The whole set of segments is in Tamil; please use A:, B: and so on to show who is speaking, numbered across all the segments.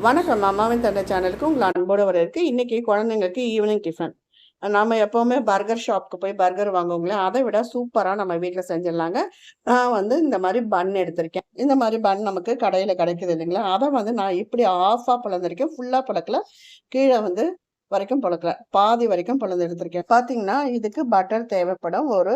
A: வணக்கம். அம்மாவின் தந்தை சேனலுக்கு உங்களை அன்போடு வரவேற்கு. இன்னைக்கு குழந்தைங்களுக்கு ஈவினிங் டிஃபன். நாம எப்பவுமே பர்கர் ஷாப்க்கு போய் பர்கர் வாங்குவோங்களே, அதை விட சூப்பரா நம்ம வீட்ல செஞ்சிடலாங்க. நான் இந்த மாரி பன் எடுத்திருக்கேன். இந்த மாரி பன் நமக்கு கடையில கிடைக்குது இல்லைங்களா? அதை நான் இப்படி ஆஃபா பிளந்திருக்கேன். ஃபுல்லா பிளக்கல. கீழே வரைக்கும் பிளக்கல. பாதி வரைக்கும் பிளந்து எடுத்திருக்கேன். பார்த்தீங்கன்னா, இதுக்கு பட்டர் தேவைப்படும். ஒரு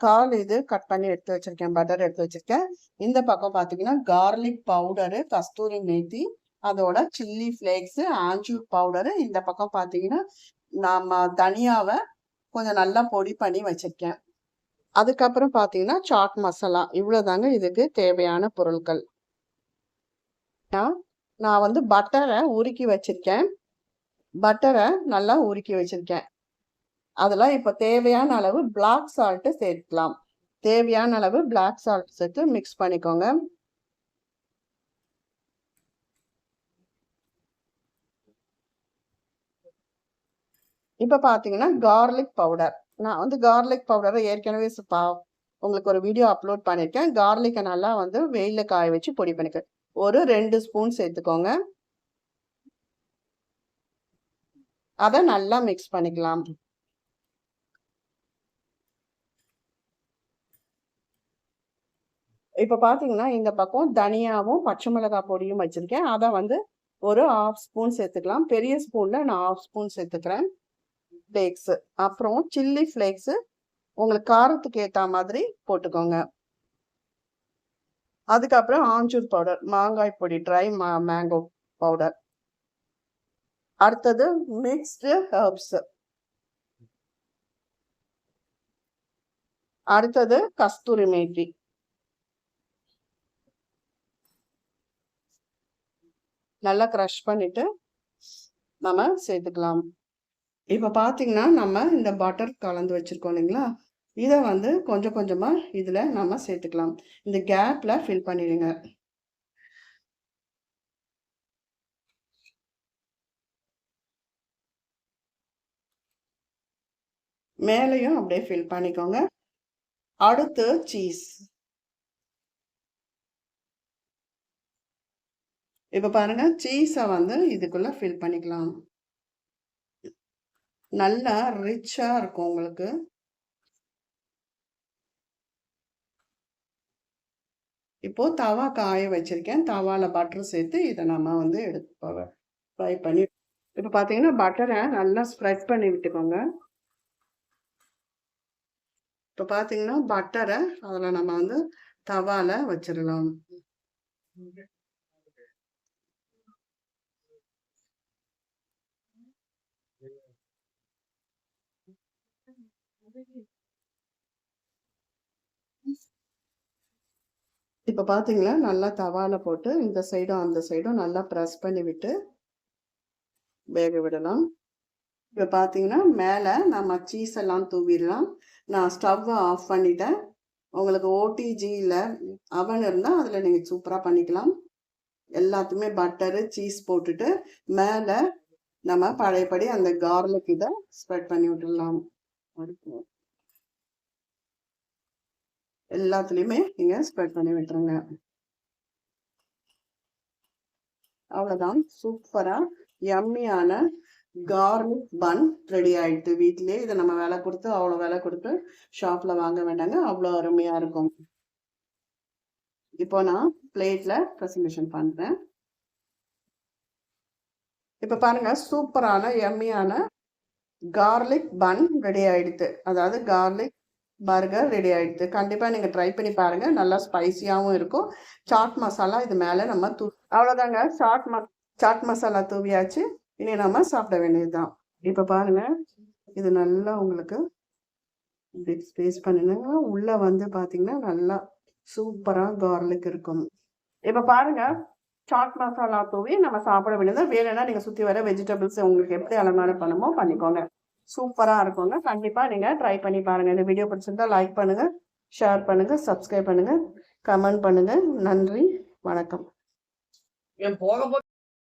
A: 1/4 இது கட் பண்ணி எடுத்து வச்சிருக்கேன். பட்டர் எடுத்து வச்சிருக்கேன். இந்த பக்கம் பார்த்தீங்கன்னா, கார்லிக் பவுடரு, கஸ்தூரி மேத்தி, அதோட சில்லி ஃப்ளேக்ஸ், ஆஞ்சூர் பவுடரு. இந்த பக்கம் பார்த்தீங்கன்னா, நாம தனியாவை கொஞ்சம் நல்லா பொடி பண்ணி வச்சிருக்கேன். அதுக்கப்புறம் பார்த்தீங்கன்னா, சாட் மசாலா. இவ்வளோதாங்க இதுக்கு தேவையான பொருட்கள். நான் பட்டரை உருக்கி வச்சிருக்கேன். பட்டரை நல்லா உருக்கி வச்சிருக்கேன். அதெல்லாம் இப்ப தேவையான அளவு பிளாக் சால்ட் சேர்க்கலாம். தேவையான அளவு பிளாக் சால்ட் சேர்த்து மிக்ஸ் பண்ணிக்கோங்க. இப்ப பாத்தீங்கன்னா கார்லிக் பவுடர். நான் கார்லிக் பவுடரை ஏற்கனவே உங்களுக்கு ஒரு வீடியோ அப்லோட் பண்ணிருக்கேன். கார்லிக்கை நல்லா வெயில காய வச்சு பொடி பண்ணிக்க. ஒரு 2 ஸ்பூன் சேர்த்துக்கோங்க. அதை நல்லா மிக்ஸ் பண்ணிக்கலாம். இப்ப பாத்தீங்கன்னா இந்த பக்கம் தனியாவும் பச்சை மிளகாய் பொடியும் வச்சிருக்கேன். அதை ஒரு 1/2 ஸ்பூன் சேர்த்துக்கலாம். பெரிய ஸ்பூன்ல நான் 1/2 ஸ்பூன் சேர்த்துக்கிறேன். ஃப்ளேக்ஸ், அப்புறம் சில்லி ஃப்ளேக்ஸ் உங்களுக்கு காரத்துக்கு ஏற்ற மாதிரி போட்டுக்கோங்க. அதுக்கப்புறம் ஆஞ்சூர் பவுடர், மாங்காய் பொடி, ட்ரை மேங்கோ பவுடர். அடுத்தது மிக்ஸ்டு ஹெர்ப்ஸ். அடுத்தது கஸ்தூரி மேத்தி. நல்லா க்ரஷ் பண்ணிட்டு நம்ம சேர்த்துக்கலாம். இப்ப பாத்தீங்கன்னா நம்ம இந்த பட்டர் கலந்து வச்சிருக்கோம் இல்லைங்களா, இதை கொஞ்சம் கொஞ்சமா இதுல நம்ம சேர்த்துக்கலாம். இந்த கேப்ல ஃபில் பண்ணிடுங்க. மேலையும் அப்படியே ஃபில் பண்ணிக்கோங்க. அடுத்து சீஸ். இப்ப பாருங்க, சீஸை இதுக்குள்ள ஃபில் பண்ணிக்கலாம். நல்லா ரிச்சா இருக்கும் உங்களுக்கு. இப்போ தவா காய வச்சிருக்கேன். தவால பட்டர் சேர்த்து இதை நம்ம எடுத்து ஃப்ரை பண்ணி. இப்போ பார்த்தீங்கன்னா பட்டரை நல்லா ஸ்ப்ரெட் பண்ணி விட்டுக்கோங்க. இப்போ பார்த்தீங்கன்னா பட்டரை அதில் நம்ம தவால வச்சிடலாம். இப்போ பார்த்தீங்களா நல்லா தவால போட்டு இந்த சைடும் அந்த சைடும் நல்லா ப்ரெஸ் பண்ணி விட்டு வேக விடலாம். இப்போ பார்த்தீங்கன்னா மேலே நம்ம சீஸ் எல்லாம் தூவிடலாம். நான் ஸ்டவ்வை ஆஃப் பண்ணிட்டேன். உங்களுக்கு ஓடிஜி இல்லை அவன் இருந்தால் அதில் நீங்கள் சூப்பராக பண்ணிக்கலாம். எல்லாத்துமே பட்டரு சீஸ் போட்டுட்டு மேலே நம்ம பழையபடி அந்த கார்லிக் இதை ஸ்ப்ரெட் பண்ணி விட்டுடலாம். எல்லாத்துலேயுமே நீங்கள் ஸ்ப்ரெட் பண்ணி விட்டுருங்க. அவ்வளோதான், சூப்பராக யம்மியான கார்லிக் பன் ரெடி ஆயிடுது. வீட்டிலேயே இதை நம்ம விலை கொடுத்து அவ்வளோ விலை கொடுத்து ஷாப்பில் வாங்க வேண்டாங்க, அவ்வளோ அருமையாக இருக்கும். இப்போ நான் பிளேட்டில் ப்ரெசன்டேஷன் பண்ணுறேன். இப்போ பாருங்க, சூப்பரான யம்மியான கார்லிக் பன் ரெடி ஆயிடுது. அதாவது கார்லிக் பர்கர் ரெடி ஆயிடுது. கண்டிப்பாக நீங்கள் ட்ரை பண்ணி பாருங்கள். நல்லா ஸ்பைசியாகவும் இருக்கும். சாட் மசாலா இது மேலே நம்ம அவ்வளோதாங்க. சாட் மசாலா தூவியாச்சு. இனி நம்ம சாப்பிட வேண்டியதுதான். இப்போ பாருங்க, இது நல்லா உங்களுக்கு ஸ்பேஸ் பண்ணிடுங்க. உள்ள பார்த்தீங்கன்னா நல்லா சூப்பராக கார்லிக் இருக்கும். இப்போ பாருங்க, சாட் மசாலா தூவி நம்ம சாப்பிட வேண்டியது. வேணும்னா நீங்கள் சுற்றி வர வெஜிடபிள்ஸ் உங்களுக்கு எப்படி அலங்காரம் பண்ணுமோ பண்ணிக்கோங்க. சூப்பராக இருக்குங்க. கண்டிப்பாக நீங்கள் ட்ரை பண்ணி பாருங்கள். இந்த வீடியோ பிடிச்சிருந்தா லைக் பண்ணுங்கள், ஷேர் பண்ணுங்கள், சப்ஸ்கிரைப் பண்ணுங்கள், கமெண்ட் பண்ணுங்கள். நன்றி, வணக்கம்.